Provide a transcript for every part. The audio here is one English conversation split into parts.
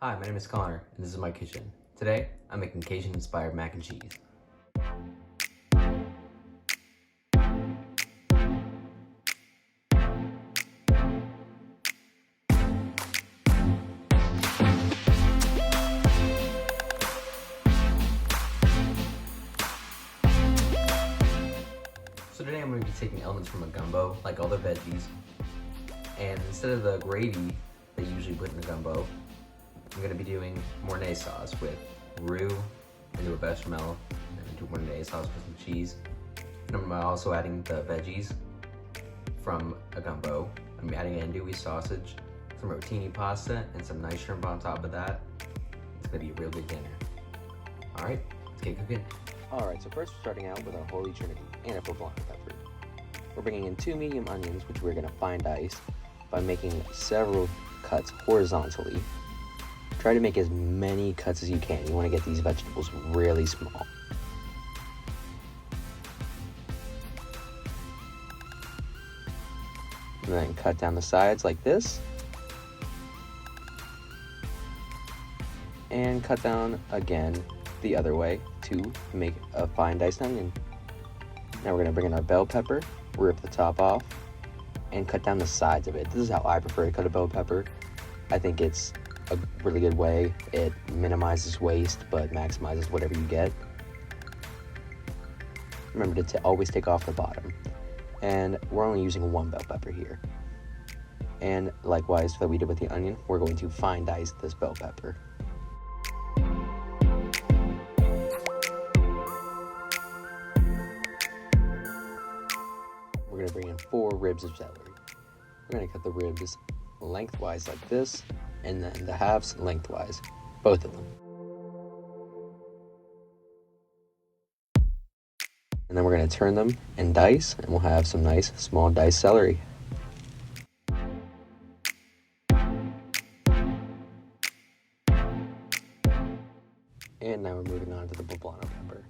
Hi, my name is Connor, and this is my kitchen. Today, I'm making Cajun Inspired Mac and Cheese. So today I'm going to be taking elements from a gumbo, like all the veggies, and instead of the gravy that you usually put in a gumbo, I'm going to be doing Mornay sauce with roux into a bechamel, and into Mornay sauce with some cheese. And I'm also adding the veggies from a gumbo. I'm adding andouille sausage, some rotini pasta, and some nice shrimp on top of that. It's going to be a real good dinner. Alright, let's get cooking. Alright, so first we're starting out with our holy trinity and a poblano pepper. We're bringing in 2 medium onions, which we're going to fine dice by making several cuts horizontally. Try to make as many cuts as you can. You want to get these vegetables really small. And then cut down the sides like this. And cut down again the other way to make a fine diced onion. Now we're going to bring in our bell pepper, rip the top off, and cut down the sides of it. This is how I prefer to cut a bell pepper. I think it's a really good way. It minimizes waste but maximizes whatever you get. Remember to always take off the bottom. And we're only using 1 bell pepper here. And likewise that we did with the onion, we're going to fine dice this bell pepper. We're going to bring in 4 ribs of celery. We're going to cut the ribs lengthwise like this, and then the halves lengthwise, both of them. And then we're going to turn them and dice, and we'll have some nice small diced celery. And now we're moving on to the poblano pepper.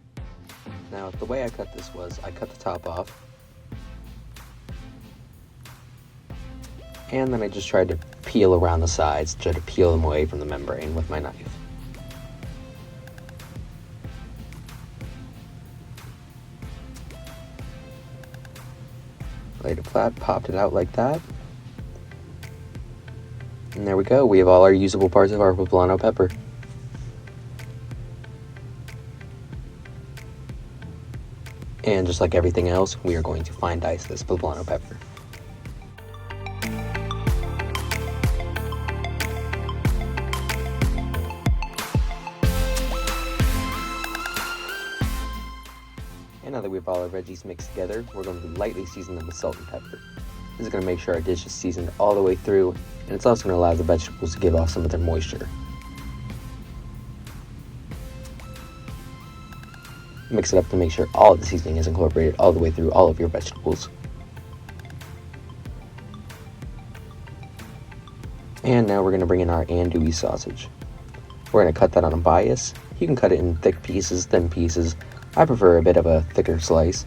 Now the way I cut this was, I cut the top off, and then I just tried to peel around the sides, try to peel them away from the membrane with my knife. Laid it flat, popped it out like that. And there we go, we have all our usable parts of our poblano pepper. And just like everything else, we are going to fine dice this poblano pepper. And now that we have all our veggies mixed together, we're going to lightly season them with salt and pepper. This is going to make sure our dish is seasoned all the way through, and it's also going to allow the vegetables to give off some of their moisture. Mix it up to make sure all of the seasoning is incorporated all the way through all of your vegetables. And now we're going to bring in our andouille sausage. We're going to cut that on a bias. You can cut it in thick pieces, thin pieces. I prefer a bit of a thicker slice.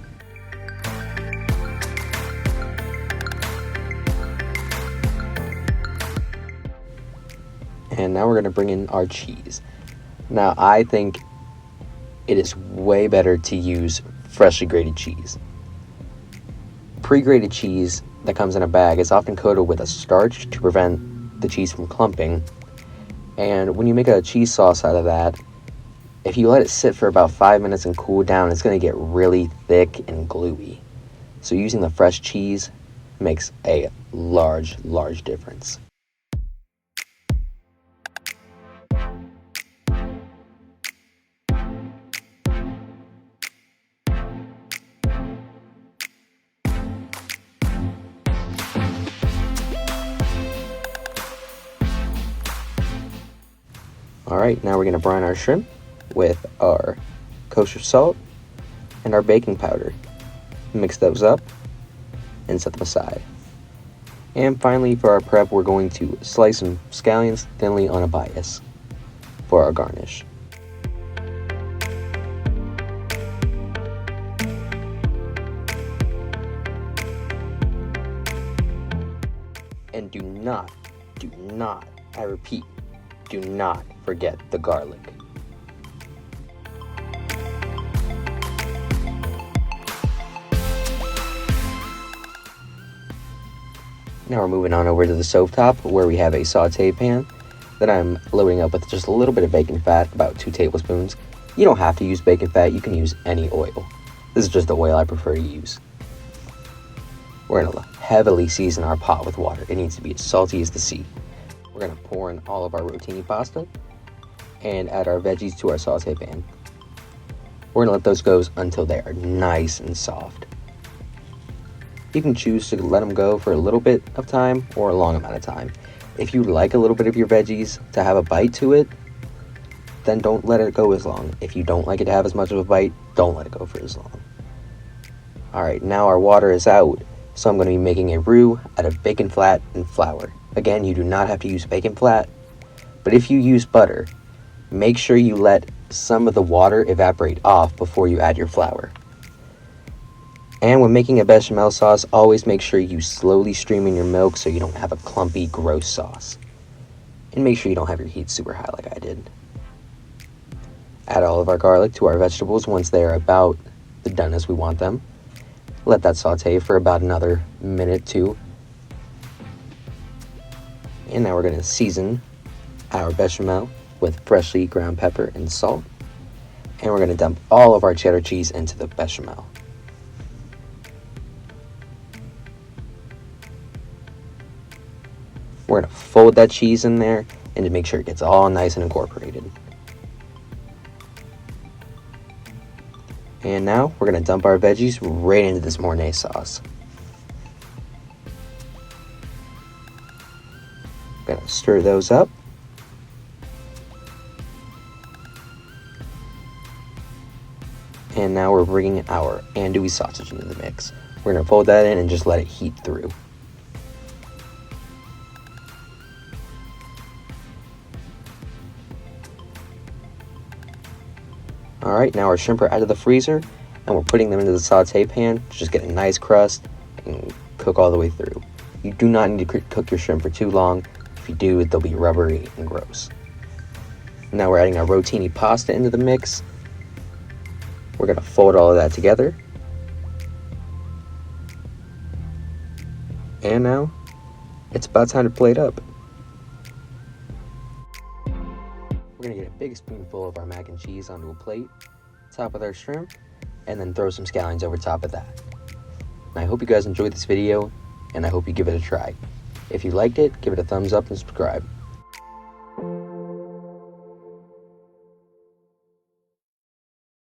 And now we're going to bring in our cheese. Now I think it is way better to use freshly grated cheese. Pre-grated cheese that comes in a bag is often coated with a starch to prevent the cheese from clumping. And when you make a cheese sauce out of that, if you let it sit for about 5 minutes and cool down, it's going to get really thick and gluey. So using the fresh cheese makes a large difference. Alright, now we're going to brine our shrimp with our kosher salt and our baking powder. Mix those up and set them aside. And finally, for our prep, we're going to slice some scallions thinly on a bias for our garnish. And do not, I repeat, do not forget the garlic. Now we're moving on over to the stovetop where we have a saute pan that I'm loading up with just a little bit of bacon fat, about 2 tablespoons. You don't have to use bacon fat, you can use any oil. This is just the oil I prefer to use. We're going to heavily season our pot with water. It needs to be as salty as the sea. We're going to pour in all of our rotini pasta and add our veggies to our saute pan. We're going to let those go until they are nice and soft. You can choose to let them go for a little bit of time or a long amount of time. If you like a little bit of your veggies to have a bite to it, then don't let it go as long. If you don't like it to have as much of a bite, don't let it go for as long. Alright, now our water is out, so I'm going to be making a roux out of bacon fat and flour. Again, you do not have to use bacon fat, but if you use butter, make sure you let some of the water evaporate off before you add your flour. And when making a bechamel sauce, always make sure you slowly stream in your milk so you don't have a clumpy, gross sauce. And make sure you don't have your heat super high like I did. Add all of our garlic to our vegetables once they are about done as we want them. Let that saute for about another minute, 2. And now we're going to season our bechamel with freshly ground pepper and salt. And we're going to dump all of our cheddar cheese into the bechamel. We're going to fold that cheese in there and to make sure it gets all nice and incorporated. And now we're going to dump our veggies right into this Mornay sauce. Going to stir those up. And now we're bringing our andouille sausage into the mix. We're going to fold that in and just let it heat through. Alright, now our shrimp are out of the freezer, and we're putting them into the saute pan to just get a nice crust and cook all the way through. You do not need to cook your shrimp for too long. If you do, they'll be rubbery and gross. Now we're adding our rotini pasta into the mix. We're going to fold all of that together. And now, it's about time to plate up. We're going to get a big spoonful of our mac and cheese onto a plate, top with our shrimp, and then throw some scallions over top of that. And I hope you guys enjoyed this video, and I hope you give it a try. If you liked it, give it a thumbs up and subscribe.